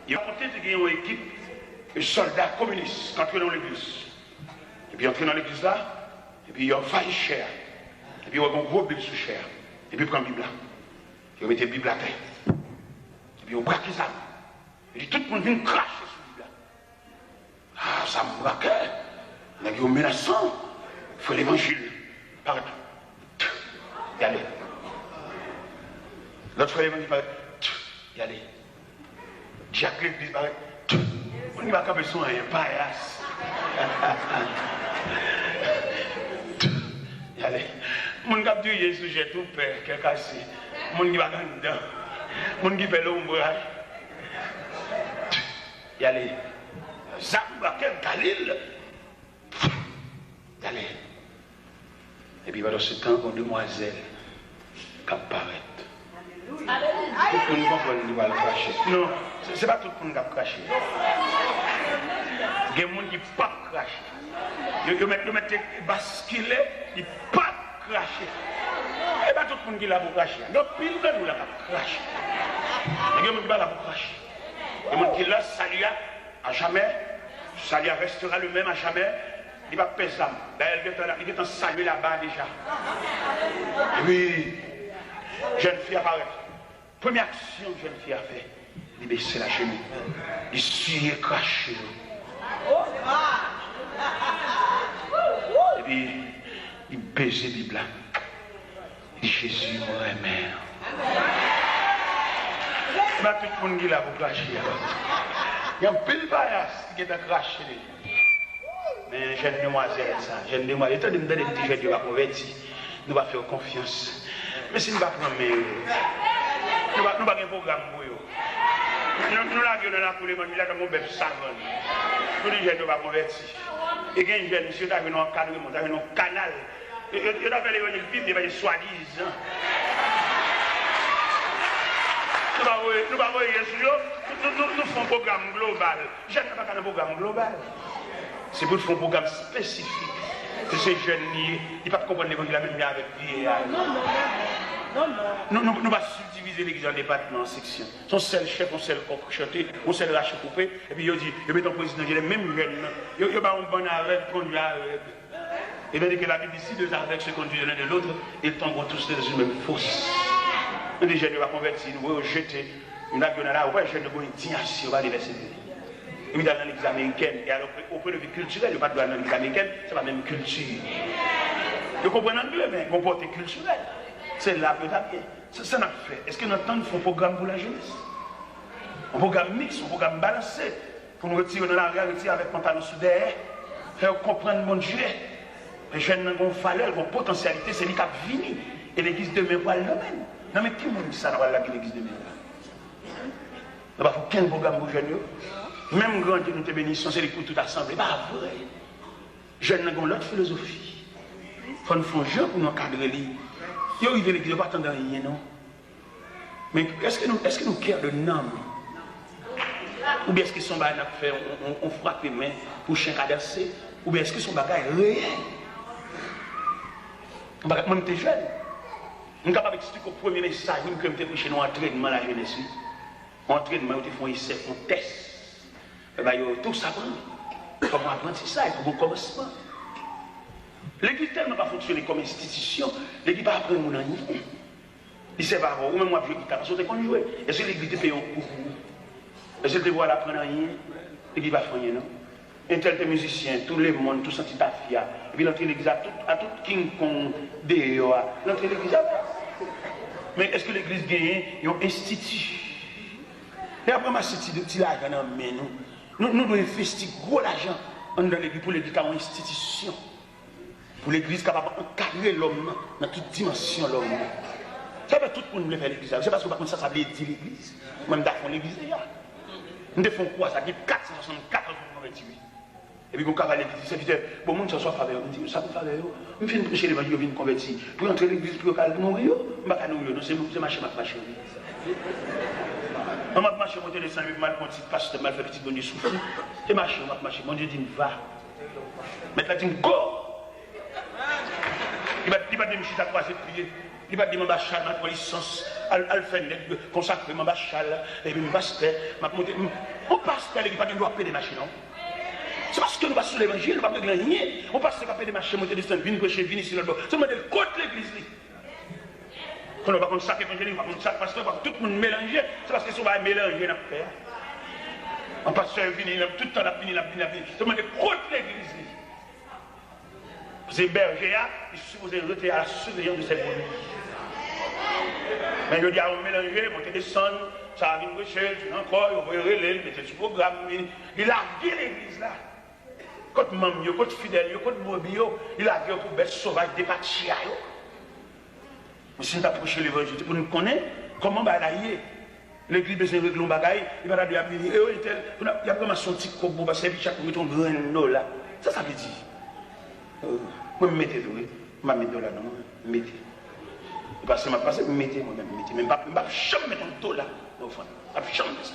Il a raconté qu'il y a une équipe de soldats communistes qui entrent dans l'église. Et puis, entrent dans l'église là, et puis, ils ont failli cher. Et puis, ils ont un gros Bible sous chair. Et puis, ils prennent la Bible là. Ils mettent la Bible à terre. Et puis, ils braquent les âmes. Et puis, tout le monde vient cracher sur la Bible là. Ah, ça me braquait. Ils ont menaçant. Il faut l'évangile. Partout. Y aller. L'autre fois, l'évangile paraît. Y aller. Jacques l'église paraît. On ne va pas faire son un paillasse. Y aller. Mon cap du Jésus, j'ai tout peur, qui est cassé. Mon qui va dedans. Mon qui fait l'ombrage. Y aller. Zamba, quel Galil. Y aller. Et puis pendant ce temps, une demoiselle qui apparaît. Tout le monde comprend qu'il va le cracher. Non, ce n'est pas tout le monde qui va cracher. Il y a des gens qui ne peuvent pas cracher. Ils mettent basculer, ils ne peuvent pas cracher. Et pas tout le monde qui l'a pour cracher. Donc, pile de nous l'a pour cracher. Il y a des gens qui l'a pour cracher. Il y a des gens qui l'a salué à jamais. Salut restera le même à jamais. Il va peser l'âme. Il est en saluer là-bas déjà. Et puis, jeune fille apparaît. Première action que jeune fille a fait, il baisse la chemise. Il suit et crache. Et puis, il baisse la Bible. Il dit Jésus, mon mère. Pas tout le monde qui l'a pour cracher. Il y a un peu de paillasse qui est à cracher. Mais jeune demoiselle, ça, jeune demoiselle, étant donné que les petits jeunes ne vont pas convertir, nous allons faire confiance. Mais si nous ne allons pas prendre, nous n'avons pas un programme pour eux. Nous l'avons dans la cour, nous avons un bébé savant. Tous les jeunes ne vont pas convertir. Et il y a un jeune, monsieur, qui a un cadre, qui a un canal. Il a fait les Bibles, il va soi-disant. Nous faisons un programme global. Je ne pas un programme global. C'est pour faire un programme spécifique. Que ces jeunes, ils ne peuvent pas comprendre l'évangile avec lui. Non. Nous allons subdiviser l'église en départements, en sections. Son seul chef, son seul coq chanté, son seul rachet coupé. Et puis il dit, il met en président, il est même jeune. Il y a un bon arrêt, conduit à et bien que la Bible ici, deux aveugles se conduisent l'un de l'autre, ils tombent tous dans une même fosse. Les jeunes ne vont pas convertir, nous allons jeter une avion là, ouais, jeunes vont indignation, on va les laisser. Et puis dans l'église américaine, et alors au point de vue culturel, il n'y a pas de dans l'église américaine, c'est la même culture. Vous comprenez anglais, mais comporté culturel. C'est là que bien. Ça n'a fait. Est-ce que notre temps nous fait un programme pour la jeunesse? Un programme mixte, un programme balancé, pour nous retirer dans la rue, retirer avec pantalon sous derrière, faire comprendre mon Dieu. Les jeunes ont une valeur, ont une potentialité, c'est lui qui a fini. Et l'église demain va le domaine. Non mais qui dit ça dans l'église demain? Il n'y a pas qu'un programme pour les jeunes. Même grand Dieu nous te bénisse, c'est pour toute assemblée. Pas vrai. Les jeunes ont l'autre philosophie. Il faut nous faire un jeu pour nous encadrer. Ils arrivent à l'église, ils ne vont pas attendre rien, non? Mais est-ce que nous cœur de nom? Ou bien est-ce qu'ils sont bagages à faire, on frappe les mains pour chien cadencé? Ou bien est-ce qu'ils sont bagages réels? Moi, je suis jeune. Je suis capable d'expliquer au premier message que je suis prêché dans l'entraînement à la jeunesse. L'entraînement, ils font essai, ils font test. Tout ça prend. Comment apprendre ça? Il faut un commencement. L'église n'a pas fonctionné comme institution. L'église n'a pas appris mon ami. Il ne sait pas, ou même moi, je dis, parce que tu jouer. Est-ce que l'église te paye un coup? Est-ce que tu vois l'apprendre rien? L'église va faire rien, non? Un tel musicien, tout le monde, tout senti ta fille. Et puis l'entrée de l'église à tout King Kong, l'entrée de l'église. Mais est-ce que l'église gagne un institut? Et après, ma cité de petit l'argent dans nous. Nous devons investir gros l'argent dans l'église pour l'église comme institution. Pour l'église capable d'encadrer l'homme dans toute dimension de l'homme. Ça veut tout le monde faire l'église. C'est parce que par contre ça veut dire l'église. Même d'affaire l'église déjà. Nous devons quoi? Ça dit 464 ans pour convertir. Et puis, quand on va l'église, c'est que bon, monde soit faveur. On dit, ça peut faveur. On fait une prêcher l'évangile, on vient convertir. Pour entrer l'église, pour mourir, on va pas mourir. C'est marcher, marcher. On va marcher, monter les 5 000 mal, quand il passe, mal fait petit bon Dieu souffle. Et marcher, on va marcher. Mon Dieu dit, va. Maintenant, il dit, go. Il va dire, je suis à croiser de prier. Il va dire, je suis à ma licence. elle fait consacrer ma chale, et puis ma pasteur, on pasteur qui n'a pas le droit de payer des machines. C'est parce que nous passons sur l'évangile, nous ne pouvons pas rien. On passe à payer des machines, monter des stands, venir prêcher, venir ici, là-bas. C'est le modèle contre l'église. Quand on va contre chaque évangile, on va contre chaque pasteur, tout le monde mélanger, c'est parce que si on va mélanger, on va faire. Un pasteur vient, tout le temps, il a fini. C'est le modèle contre l'église. C'est berger, il est supposé rester à la surveillance de ses produits. Mais je dis à on mélanger, monter des sonnes, ça va venir recherche, encore, il va relayer, il mettre sur le programme, il a gué l'église là. Quand mamie, quand fidèle, quand bobby, il a gué pour bête sauvage des pachia. Mais si nous approchons l'évangile, pour nous connaître comment balayer. L'église besoin de régler un bagaille, il va dire, il y a vraiment son petit coq pour passer, chaque fois, un grain là. Ça veut dire. Moi, je mettez oui, je vais mettre là, non, mettez. Parce que je vais passer, mettez moi-même, mettez. Mais je ne vais jamais mettre un dos là, au fond. Je ne vais jamais mettre ça.